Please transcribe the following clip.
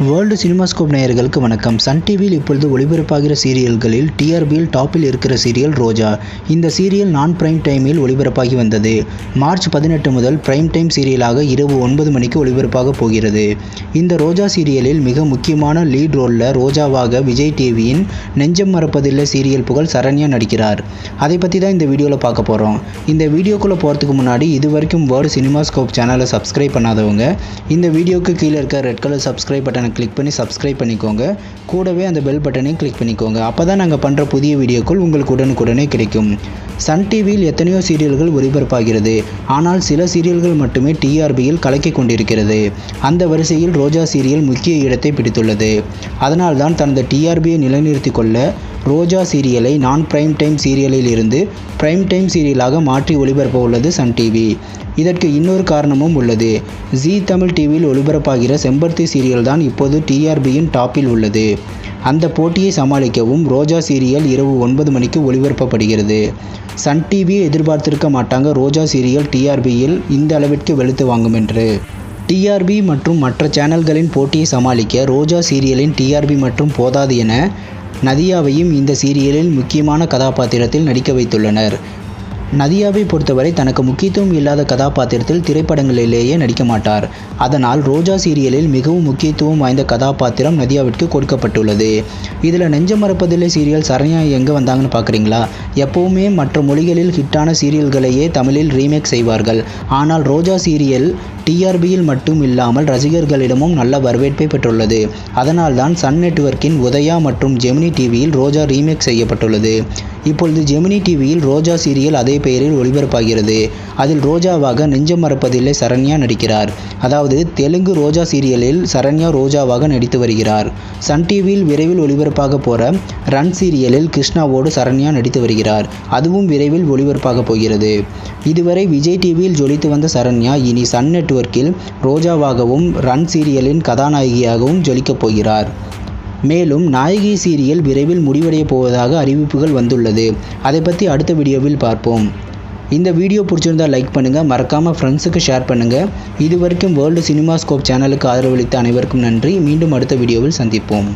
World cinemascope நேயர்களுக்கு வணக்கம். Sun டிவியில் இப்பொழுது ஒளிபரப்பாகிற சீரியல்களில் டிஆர்பியில் டாப்பில் இருக்கிற சீரியல் ரோஜா. இந்த சீரியல் நான் பிரைம் டைமில் ஒளிபரப்பாகி வந்தது. மார்ச் 18 முதல் பிரைம் டைம் சீரியலாக இரவு 9 மணிக்கு ஒளிபரப்பாக போகிறது. இந்த ரோஜா சீரியலில் மிக முக்கியமான லீட் ரோலில் ரோஜாவாக விஜய் டிவியின் நெஞ்சம் மறப்பதில்லை சீரியல் புகழ் சரண்யா நடிக்கிறார். அதை பற்றி தான் இந்த வீடியோவில் பார்க்க போகிறோம். இந்த வீடியோக்குள்ளே போகிறதுக்கு முன்னாடி இதுவரைக்கும் வேர்ல்டு சினிமாஸ்கோப் சேனலை சப்ஸ்கிரைப் பண்ணாதவங்க இந்த வீடியோக்கு கீழே இருக்க ரெட் கலர் சப்ஸ்கிரைப் பட்டனை கிளிக் பண்ணி சப்ஸ்கிரைப் பண்ணிக்கோங்க. கூடவே அந்த பெல் பட்டனையும் கிளிக் பண்ணிக்கோங்க. அப்போ தான் நாங்கள் பண்ணுற புதிய வீடியோக்கள் உங்களுக்கு உடனுக்குடனே கிடைக்கும். சன் டிவியில் எத்தனையோ சீரியல்கள் ஒளிபரப்பாகிறது. ஆனால் சில சீரியல்கள் மட்டுமே டிஆர்பியில் கலக்கி கொண்டிருக்கிறது. அந்த வரிசையில் ரோஜா சீரியல் முக்கிய இடத்தை பிடித்துள்ளது. அதனால்தான் தனது டிஆர்பியை நிலைநிறுத்திக் கொள்ள ரோஜா சீரியலை நான் பிரைம் டைம் சீரியலில் இருந்து பிரைம் டைம் சீரியலாக மாற்றி ஒளிபரப்ப உள்ளது சன் டிவி. இதற்கு இன்னொரு காரணமும் உள்ளது. ஜீ தமிழ் டிவியில் ஒளிபரப்பாகிற செம்பருத்தி சீரியல் தான் இப்போது டிஆர்பியின் டாப்பில் உள்ளது. அந்த போட்டியை சமாளிக்கவும் ரோஜா சீரியல் இரவு 9 மணிக்கு ஒளிபரப்பப்படுகிறது. சன் டிவியை எதிர்பார்த்திருக்க மாட்டாங்க ரோஜா சீரியல் டிஆர்பியில் இந்த அளவிற்கு வெளுத்து வாங்கும் என்று. டிஆர்பி மற்றும் மற்ற சேனல்களின் போட்டியை சமாளிக்க ரோஜா சீரியலின் டிஆர்பி மற்றும் போதாது என நதியாவையும் இந்த சீரியலில் முக்கியமான கதாபாத்திரத்தில் நடிக்க வைத்துள்ளனர். நதியாவை பொறுத்தவரை தனக்கு முக்கியத்துவம் இல்லாத கதாபாத்திரத்தில் திரைப்படங்களிலேயே நடிக்க மாட்டார். அதனால் ரோஜா சீரியலில் மிகவும் முக்கியத்துவம் வாய்ந்த கதாபாத்திரம் நதியாவிற்கு கொடுக்கப்பட்டுள்ளது. இதில் நெஞ்சம் மறப்பதில்லை சீரியல் சரண்யா எங்கே வந்தாங்கன்னு பார்க்குறீங்களா? எப்போவுமே மற்ற மொழிகளில் ஹிட்டான சீரியல்களையே தமிழில் ரீமேக் செய்வார்கள். ஆனால் ரோஜா சீரியல் டிஆர்பியில் மட்டும் இல்லாமல் ரசிகர்களிடமும் நல்ல வரவேற்பை பெற்றுள்ளது. அதனால்தான் சன் நெட்வொர்க்கின் உதயா மற்றும் ஜெமினி டிவியில் ரோஜா ரீமேக் செய்யப்பட்டுள்ளது. இப்பொழுது ஜெமினி டிவியில் ரோஜா சீரியல் அதே பெயரில் ஒளிபரப்பாகிறது. அதில் ரோஜாவாக நெஞ்சம் மறப்பதில்லை சரண்யா நடிக்கிறார். அதாவது தெலுங்கு ரோஜா சீரியலில் சரண்யா ரோஜாவாக நடித்து வருகிறார். சன் டிவியில் விரைவில் ஒளிபரப்பாக போகிற ரன் சீரியலில் கிருஷ்ணாவோடு சரண்யா நடித்து வருகிறார். அதுவும் விரைவில் ஒளிபரப்பாக போகிறது. இதுவரை விஜய் டிவியில் ஜொலித்து வந்த சரண்யா இனி சன் நெட்வொர்க்கில் ரோஜாவாகவும் ரன் சீரியலின் கதாநாயகியாகவும் ஜொலிக்கப் போகிறார். மேலும் நாயகி சீரியல் விரைவில் முடிவடைய போவதாக அறிவிப்புகள் வந்துள்ளது. அதை பற்றி அடுத்த வீடியோவில் பார்ப்போம். இந்த வீடியோ பிடிச்சிருந்தால் லைக் பண்ணுங்கள், மறக்காமல் ஃப்ரெண்ட்ஸுக்கு ஷேர் பண்ணுங்கள். இதுவரைக்கும் வேர்ல்டு சினிமாஸ்கோப் சேனலுக்கு ஆதரவளித்த அனைவருக்கும் நன்றி. மீண்டும் அடுத்த வீடியோவில் சந்திப்போம்.